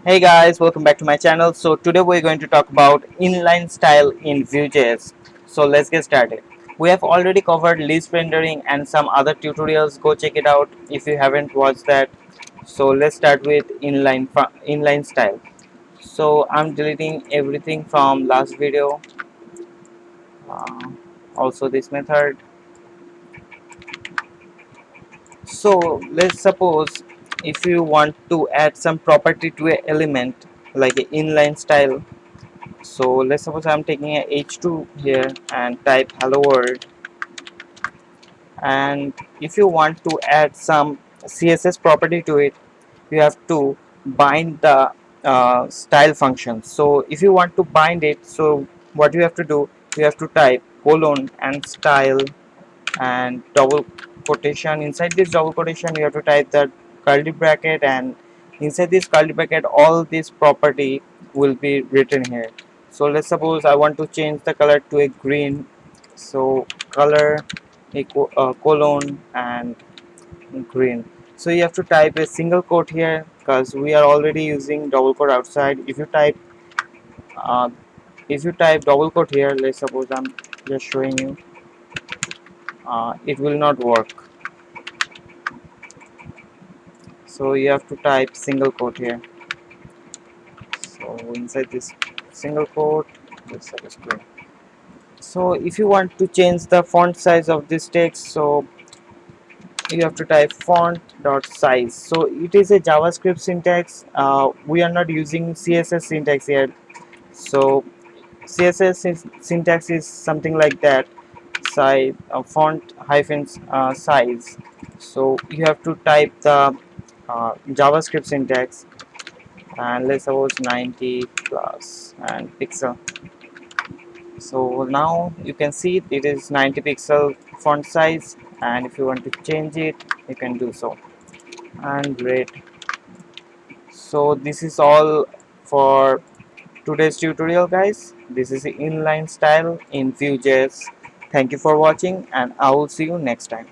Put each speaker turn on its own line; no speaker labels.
Hey guys, welcome back to my channel. So today we're going to talk about inline style in Vue.js. So let's get started. We have already covered list rendering and some other tutorials. Go check it out if you haven't watched that. So let's start with inline style. So I'm deleting everything from last video. Uh, Also this method. So let's suppose if you want to add some property to an element like an inline style. So let's suppose I'm taking a h2 here and type hello world, and if you want to add some css property to it, you have to bind the style function. So if you want to bind it, so what you have to do, you have to type colon and style and double quotation. Inside this double quotation you have to type that curly bracket, and inside this curly bracket all this property will be written here. So let's suppose I want to change the color to a green, so color equal colon and green. So you have to type a single quote here because we are already using double quote outside. Uh, if you type double quote here, let's suppose I'm just showing you, it will not work. So you have to type single quote here. So inside this single quote, let's have a screen. So if you want to change the font size of this text, so you have to type font dot size. So it is a JavaScript syntax. We are not using CSS syntax here. So CSS syntax is something like that, size font hyphen size. So you have to type the JavaScript syntax, and let's suppose 90 plus and pixel. So now you can see it is 90 pixel font size, and if you want to change it you can do so. And great. So this is all for today's tutorial, guys. This is the inline style in Vue.js. Thank you for watching, and I will see you next time.